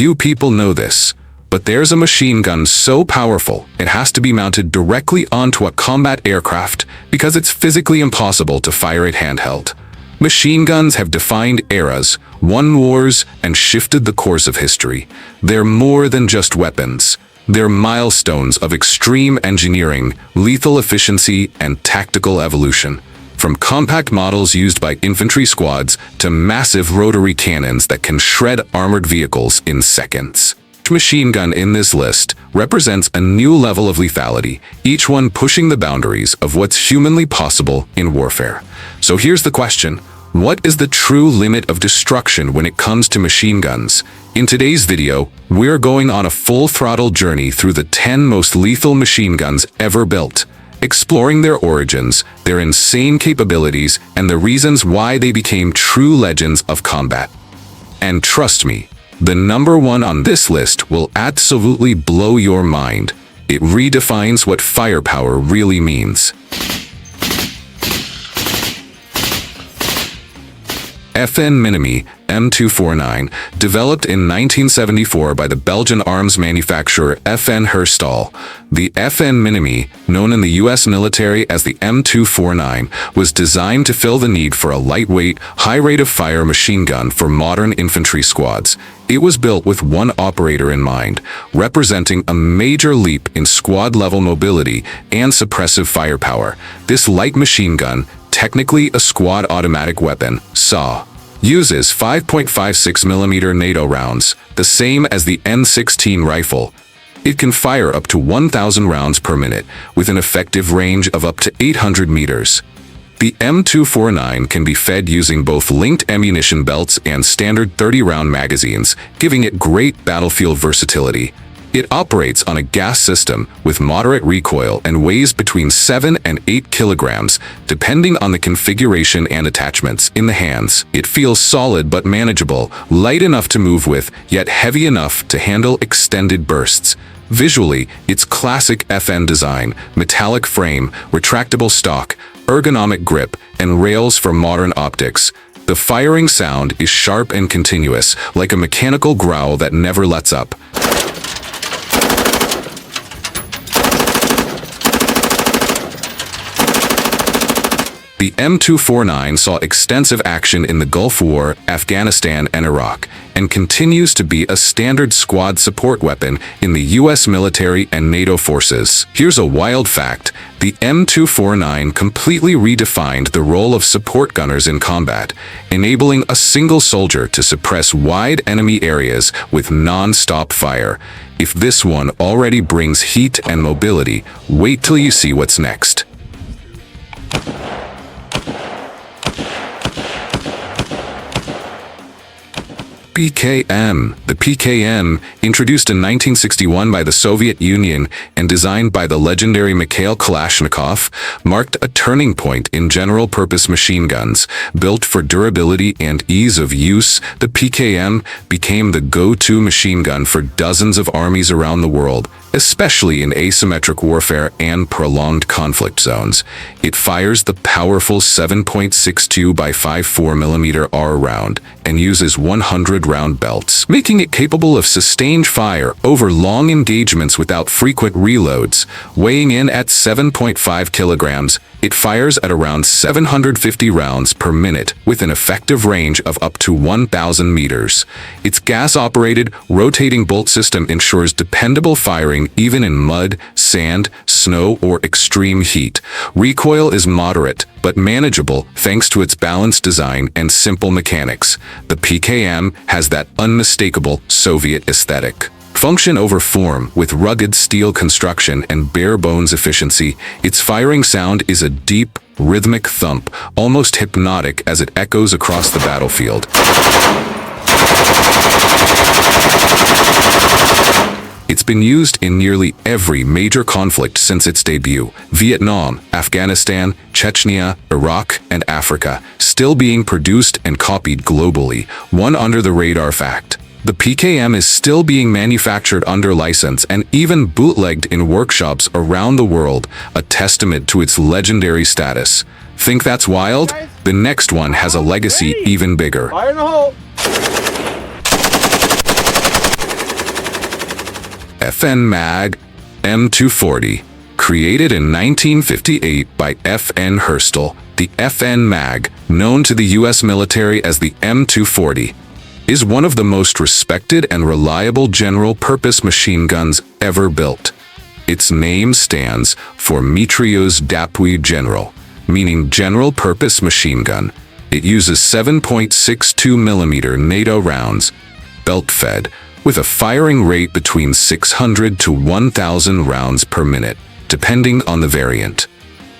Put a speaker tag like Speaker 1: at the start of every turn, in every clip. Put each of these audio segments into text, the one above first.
Speaker 1: Few people know this, but there's a machine gun so powerful it has to be mounted directly onto a combat aircraft because it's physically impossible to fire it handheld. Machine guns have defined eras, won wars, and shifted the course of history. They're more than just weapons. They're milestones of extreme engineering, lethal efficiency, and tactical evolution. From compact models used by infantry squads to massive rotary cannons that can shred armored vehicles in seconds. Each machine gun in this list represents a new level of lethality, each one pushing the boundaries of what's humanly possible in warfare. So here's the question: what is the true limit of destruction when it comes to machine guns? In today's video, we're going on a full-throttle journey through the 10 most lethal machine guns ever built, exploring their origins, their insane capabilities, and the reasons why they became true legends of combat. And trust me, the number one on this list will absolutely blow your mind. It redefines what firepower really means. FN Minimi M249, developed in 1974 by the Belgian arms manufacturer FN Herstal. The FN Minimi, known in the US military as the M249, was designed to fill the need for a lightweight, high-rate-of-fire machine gun for modern infantry squads. It was built with one operator in mind, representing a major leap in squad-level mobility and suppressive firepower. This light machine gun, technically a squad automatic weapon, uses 5.56mm NATO rounds, the same as the N16 rifle. It can fire up to 1,000 rounds per minute, with an effective range of up to 800 meters. The M249 can be fed using both linked ammunition belts and standard 30-round magazines, giving it great battlefield versatility. It operates on a gas system with moderate recoil and weighs between 7 and 8 kilograms, depending on the configuration and attachments in the hands. It feels solid but manageable, light enough to move with, yet heavy enough to handle extended bursts. Visually, it's classic FN design, metallic frame, retractable stock, ergonomic grip, and rails for modern optics. The firing sound is sharp and continuous, like a mechanical growl that never lets up. The M249 saw extensive action in the Gulf War, Afghanistan, and Iraq, and continues to be a standard squad support weapon in the US military and NATO forces. Here's a wild fact: the M249 completely redefined the role of support gunners in combat, enabling a single soldier to suppress wide enemy areas with non-stop fire. If this one already brings heat and mobility, wait till you see what's next. PKM. The PKM, introduced in 1961 by the Soviet Union and designed by the legendary Mikhail Kalashnikov, marked a turning point in general-purpose machine guns. Built for durability and ease of use, the PKM became the go-to machine gun for dozens of armies around the world, especially in asymmetric warfare and prolonged conflict zones. It fires the powerful 7.62 by 54mm R round and uses 100-round belts, making it capable of sustained fire over long engagements without frequent reloads. Weighing in at 7.5 kilograms, it fires at around 750 rounds per minute with an effective range of up to 1,000 meters. Its gas-operated, rotating bolt system ensures dependable firing even in mud, sand, snow, or extreme heat. Recoil is moderate, but manageable thanks to its balanced design and simple mechanics. The PKM has that unmistakable Soviet aesthetic. Function over form, with rugged steel construction and bare-bones efficiency, its firing sound is a deep, rhythmic thump, almost hypnotic as it echoes across the battlefield. It's been used in nearly every major conflict since its debut: Vietnam, Afghanistan, Chechnya, Iraq, and Africa, still being produced and copied globally. One under-the-radar fact: the PKM is still being manufactured under license and even bootlegged in workshops around the world, a testament to its legendary status. Think that's wild? The next one has a legacy even bigger.
Speaker 2: Fire in the hole!
Speaker 1: FN Mag M240. Created in 1958 by F.N. Herstal, the FN Mag, known to the U.S. military as the M240, is one of the most respected and reliable general-purpose machine guns ever built. Its name stands for Mitrailleuse d'appui général, meaning general-purpose machine gun. It uses 7.62mm NATO rounds, belt-fed, with a firing rate between 600 to 1,000 rounds per minute, depending on the variant.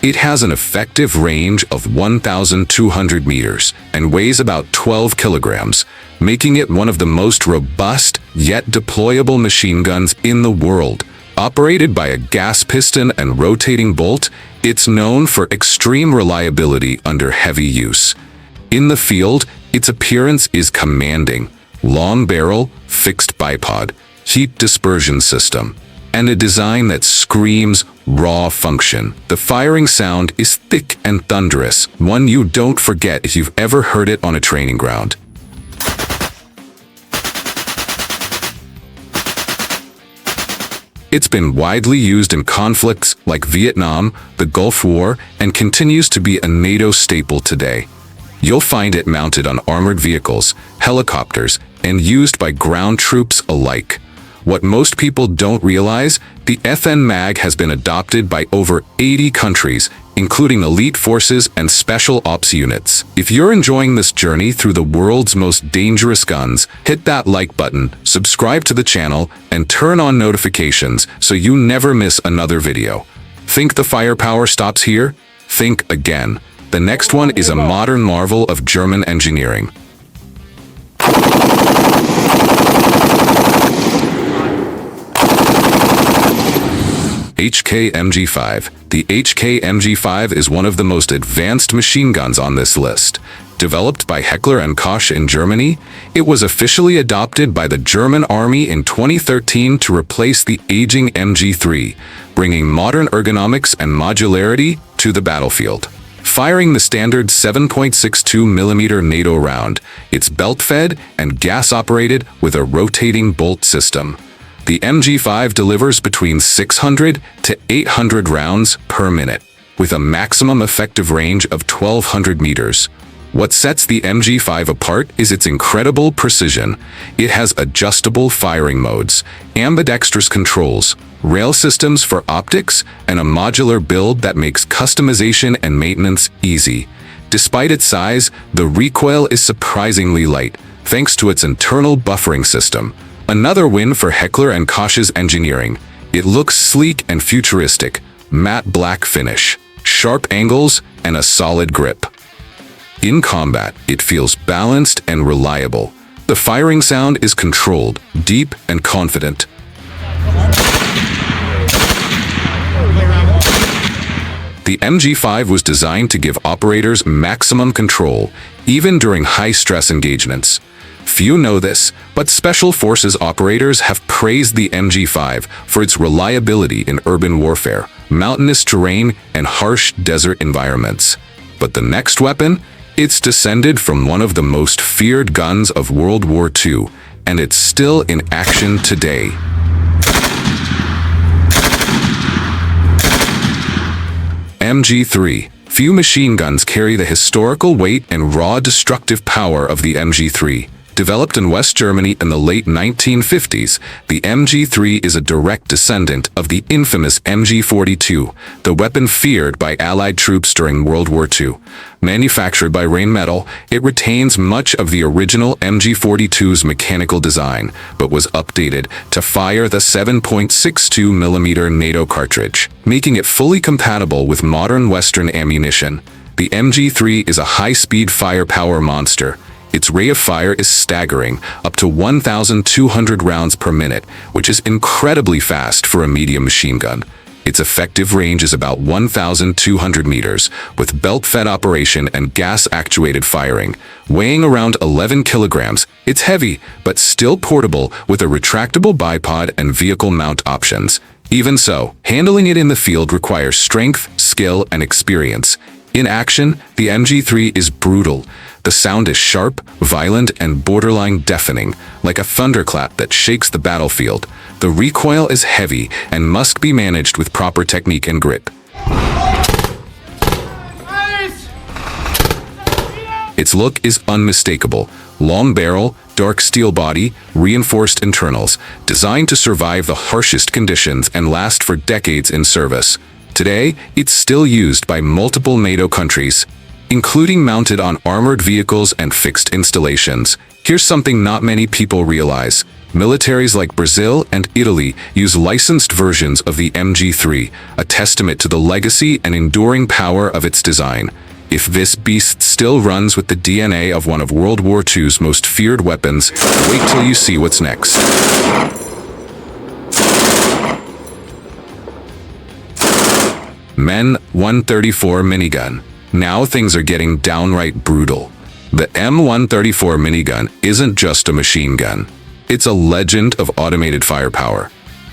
Speaker 1: It has an effective range of 1,200 meters and weighs about 12 kilograms, making it one of the most robust yet deployable machine guns in the world. Operated by a gas piston and rotating bolt, it's known for extreme reliability under heavy use. In the field, its appearance is commanding: long barrel, fixed bipod, heat dispersion system, and a design that screams raw function. The firing sound is thick and thunderous, one you don't forget if you've ever heard it on a training ground. It's been widely used in conflicts like Vietnam, the Gulf War, and continues to be a NATO staple today. You'll find it mounted on armored vehicles, helicopters, and used by ground troops alike. What most people don't realize, the FN Mag has been adopted by over 80 countries, including elite forces and special ops units. If you're enjoying this journey through the world's most dangerous guns, hit that like button, subscribe to the channel, and turn on notifications so you never miss another video. Think the firepower stops here? Think again. The next one is a modern marvel of German engineering. HK-MG5. The HK-MG5 is one of the most advanced machine guns on this list. Developed by Heckler & Koch in Germany, it was officially adopted by the German Army in 2013 to replace the aging MG3, bringing modern ergonomics and modularity to the battlefield. Firing the standard 7.62mm NATO round, it's belt-fed and gas-operated with a rotating bolt system. The MG5 delivers between 600 to 800 rounds per minute, with a maximum effective range of 1,200 meters. What sets the MG5 apart is its incredible precision. It has adjustable firing modes, ambidextrous controls, rail systems for optics, and a modular build that makes customization and maintenance easy. Despite its size, the recoil is surprisingly light, thanks to its internal buffering system. Another win for Heckler & Koch's engineering. It looks sleek and futuristic, matte black finish, sharp angles, and a solid grip. In combat, it feels balanced and reliable. The firing sound is controlled, deep, and confident. The MG5 was designed to give operators maximum control, even during high-stress engagements. Few know this, but Special Forces operators have praised the MG5 for its reliability in urban warfare, mountainous terrain, and harsh desert environments. But the next weapon? It's descended from one of the most feared guns of World War II, and it's still in action today. MG3. Few machine guns carry the historical weight and raw destructive power of the MG3. Developed in West Germany in the late 1950s, the MG3 is a direct descendant of the infamous MG42, the weapon feared by Allied troops during World War II. Manufactured by Rheinmetall, it retains much of the original MG42's mechanical design, but was updated to fire the 7.62mm NATO cartridge, making it fully compatible with modern Western ammunition. The MG3 is a high-speed firepower monster. Its rate of fire is staggering, up to 1,200 rounds per minute, which is incredibly fast for a medium machine gun. Its effective range is about 1,200 meters, with belt-fed operation and gas-actuated firing. Weighing around 11 kilograms, it's heavy, but still portable with a retractable bipod and vehicle mount options. Even so, handling it in the field requires strength, skill, and experience. In action, the MG3 is brutal. The sound is sharp, violent, and borderline deafening, like a thunderclap that shakes the battlefield. The recoil is heavy and must be managed with proper technique and grip. Its look is unmistakable. Long barrel, dark steel body, reinforced internals, designed to survive the harshest conditions and last for decades in service. Today, it's still used by multiple NATO countries, including mounted on armored vehicles and fixed installations. Here's something not many people realize. Militaries like Brazil and Italy use licensed versions of the MG3, a testament to the legacy and enduring power of its design. If this beast still runs with the DNA of one of World War II's most feared weapons, wait till you see what's next. Men 134 minigun. Now things are getting downright brutal. The M134 minigun isn't just a machine gun. It's a legend of automated firepower.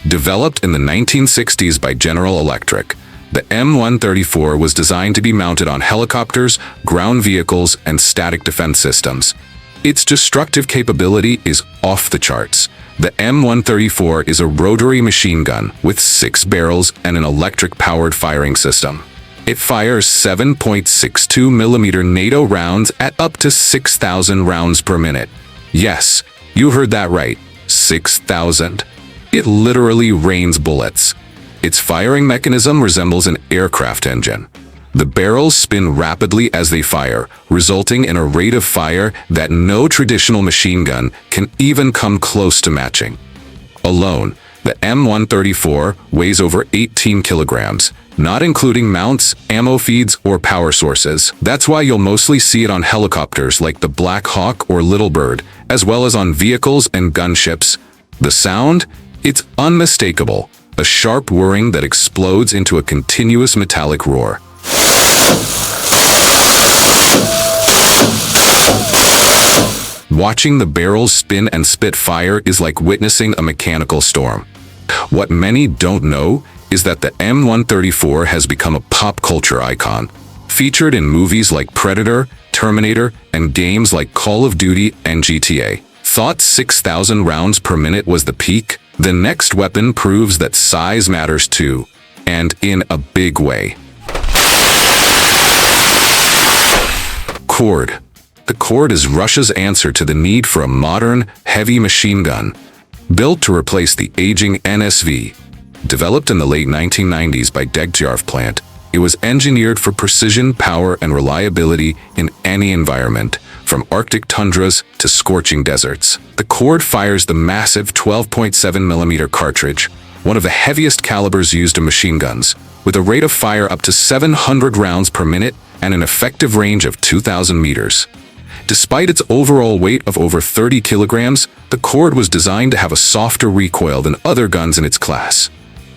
Speaker 1: Developed in the 1960s by General Electric, the M134 was designed to be mounted on helicopters, ground vehicles, and static defense systems. Its destructive capability is off the charts. The M134 is a rotary machine gun with 6 barrels and an electric-powered firing system. It fires 7.62mm NATO rounds at up to 6,000 rounds per minute. Yes, you heard that right, 6,000. It literally rains bullets. Its firing mechanism resembles an aircraft engine. The barrels spin rapidly as they fire, resulting in a rate of fire that no traditional machine gun can even come close to matching. Alone, the M134 weighs over 18 kilograms, not including mounts, ammo feeds, or power sources. That's why you'll mostly see it on helicopters like the Black Hawk or Little Bird, as well as on vehicles and gunships. The sound? It's unmistakable. A sharp whirring that explodes into a continuous metallic roar. Watching the barrels spin and spit fire is like witnessing a mechanical storm. What many don't know is that the M134 has become a pop culture icon, featured in movies like Predator, Terminator, and games like Call of Duty and GTA. Thought 6,000 rounds per minute was the peak? The next weapon proves that size matters too, and in a big way. Cord. The Cord is Russia's answer to the need for a modern, heavy machine gun, built to replace the aging NSV. Developed in the late 1990s by Degtyaryov plant, it was engineered for precision, power, and reliability in any environment, from Arctic tundras to scorching deserts. The Cord fires the massive 12.7mm cartridge, one of the heaviest calibers used in machine guns, with a rate of fire up to 700 rounds per minute and an effective range of 2,000 meters. Despite its overall weight of over 30 kilograms, the Cord was designed to have a softer recoil than other guns in its class.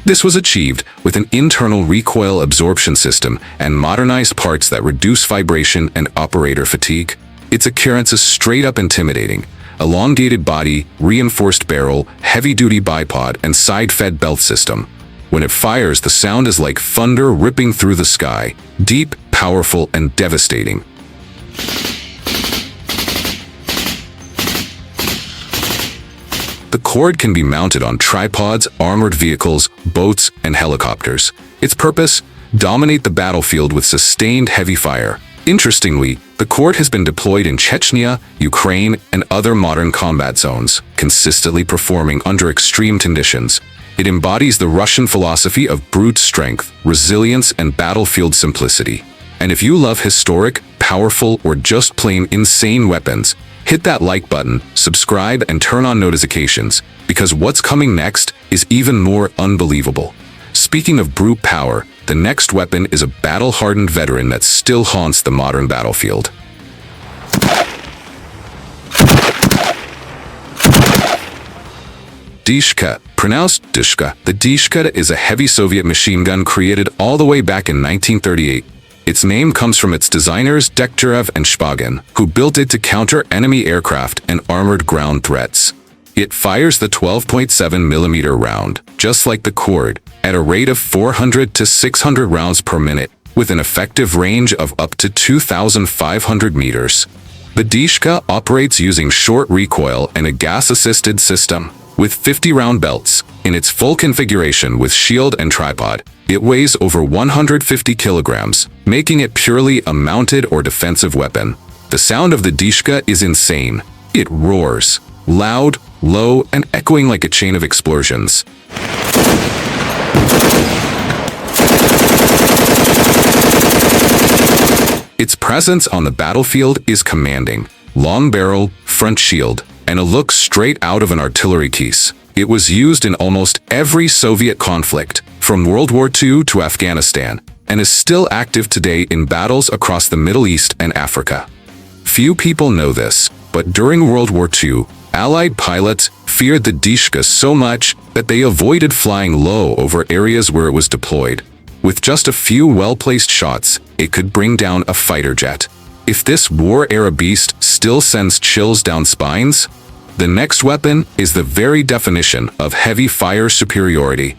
Speaker 1: This was achieved with an internal recoil absorption system and modernized parts that reduce vibration and operator fatigue. Its appearance is straight-up intimidating. Elongated body, reinforced barrel, heavy-duty bipod, and side-fed belt system. When it fires, the sound is like thunder ripping through the sky, deep, powerful, and devastating. The Cord can be mounted on tripods, armored vehicles, boats, and helicopters. Its purpose? Dominate the battlefield with sustained heavy fire. Interestingly, the Cord has been deployed in Chechnya, Ukraine, and other modern combat zones, consistently performing under extreme conditions. It embodies the Russian philosophy of brute strength, resilience, and battlefield simplicity. And if you love historic, powerful, or just plain insane weapons, hit that like button, subscribe, and turn on notifications, because what's coming next is even more unbelievable. Speaking of brute power, the next weapon is a battle-hardened veteran that still haunts the modern battlefield. Dishka, pronounced Dishka. The Dishka is a heavy Soviet machine gun created all the way back in 1938. Its name comes from its designers Degtyaryov and Shpagin, who built it to counter enemy aircraft and armored ground threats. It fires the 12.7mm round, just like the Cord, at a rate of 400 to 600 rounds per minute, with an effective range of up to 2,500 meters. The Dishka operates using short recoil and a gas-assisted system, with 50-round belts, In its full configuration with shield and tripod, it weighs over 150 kilograms, making it purely a mounted or defensive weapon. The sound of the dishka is insane. It roars, loud, low, and echoing like a chain of explosions. Its presence on the battlefield is commanding. Long barrel, front shield, and a look straight out of an artillery case. It was used in almost every Soviet conflict, from World War II to Afghanistan, and is still active today in battles across the Middle East and Africa. Few people know this, but during World War II, Allied pilots feared the dishka so much that they avoided flying low over areas where it was deployed. With just a few well-placed shots, it could bring down a fighter jet. If this war-era beast still sends chills down spines, the next weapon is the very definition of heavy fire superiority.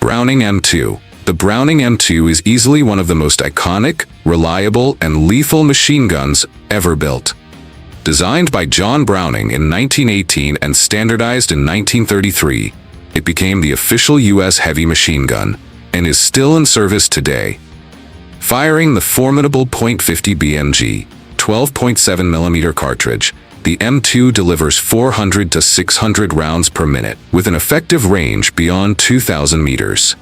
Speaker 1: Browning M2. The Browning M2 is easily one of the most iconic, reliable, and lethal machine guns ever built. Designed by John Browning in 1918 and standardized in 1933, it became the official U.S. heavy machine gun and is still in service today. Firing the formidable .50 BMG, 12.7mm cartridge, the M2 delivers 400 to 600 rounds per minute with an effective range beyond 2,000 meters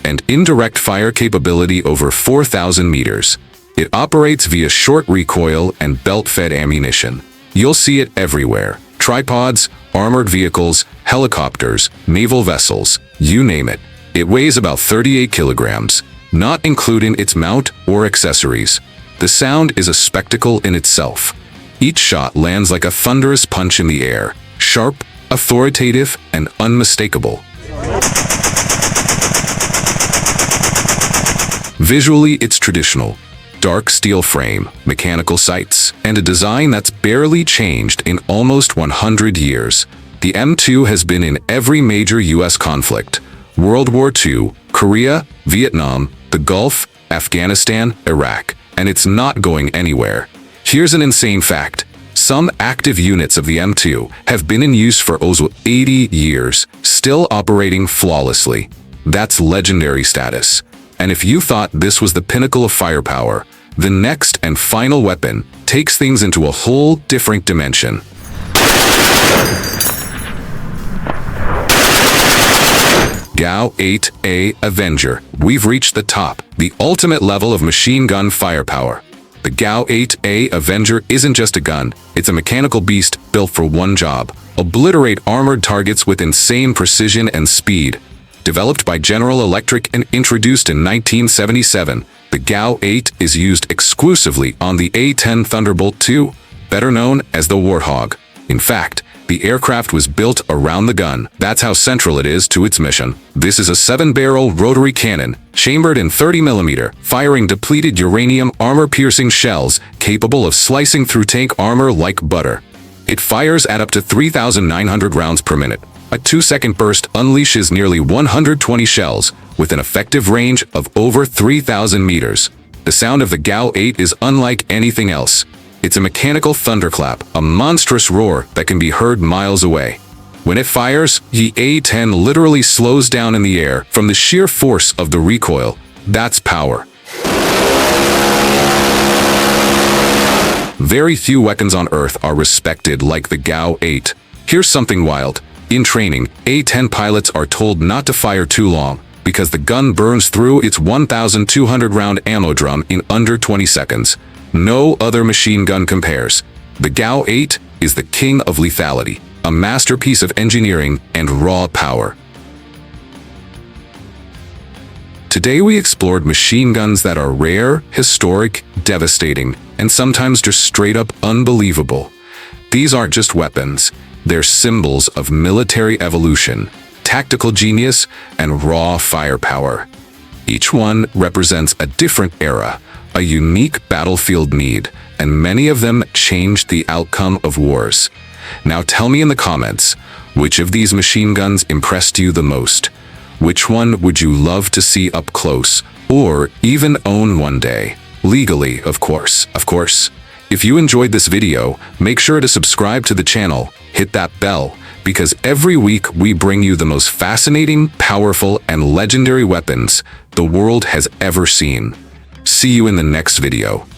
Speaker 1: and indirect fire capability over 4,000 meters. It operates via short recoil and belt-fed ammunition. You'll see it everywhere. Tripods, armored vehicles, helicopters, naval vessels, you name it. It weighs about 38 kilograms, not including its mount or accessories. The sound is a spectacle in itself. Each shot lands like a thunderous punch in the air, sharp, authoritative, and unmistakable. Visually, it's traditional. Dark steel frame, mechanical sights, and a design that's barely changed in almost 100 years. The M2 has been in every major U.S. conflict: World War II, Korea, Vietnam, the Gulf, Afghanistan, Iraq, and it's not going anywhere. Here's an insane fact. Some active units of the M2 have been in use for over 80 years, still operating flawlessly. That's legendary status. And if you thought this was the pinnacle of firepower, the next and final weapon takes things into a whole different dimension. GAU-8A Avenger. We've reached the top, the ultimate level of machine gun firepower. The GAU-8A Avenger isn't just a gun, it's a mechanical beast built for one job: obliterate armored targets with insane precision and speed. Developed by General Electric and introduced in 1977, the GAU-8 is used exclusively on the A-10 Thunderbolt II, better known as the Warthog. In fact, the aircraft was built around the gun. That's how central it is to its mission. This is a 7-barrel rotary cannon, chambered in 30mm, firing depleted uranium armor-piercing shells capable of slicing through tank armor like butter. It fires at up to 3,900 rounds per minute. A 2-second burst unleashes nearly 120 shells, with an effective range of over 3,000 meters. The sound of the GAU-8 is unlike anything else. It's a mechanical thunderclap, a monstrous roar that can be heard miles away. When it fires, the A-10 literally slows down in the air from the sheer force of the recoil. That's power. Very few weapons on Earth are respected like the GAU-8. Here's something wild. In training, A-10 pilots are told not to fire too long because the gun burns through its 1,200-round ammo drum in under 20 seconds. No other machine gun compares. The GAU-8 is the king of lethality, a masterpiece of engineering and raw power. Today we explored machine guns that are rare, historic, devastating, and sometimes just straight up unbelievable. These aren't just weapons. They're symbols of military evolution, tactical genius, and raw firepower. Each one represents a different era, a unique battlefield need, and many of them changed the outcome of wars. Now tell me in the comments, which of these machine guns impressed you the most? Which one would you love to see up close, or even own one day? Legally, of course. If you enjoyed this video, make sure to subscribe to the channel, hit that bell, because every week we bring you the most fascinating, powerful, and legendary weapons the world has ever seen. See you in the next video.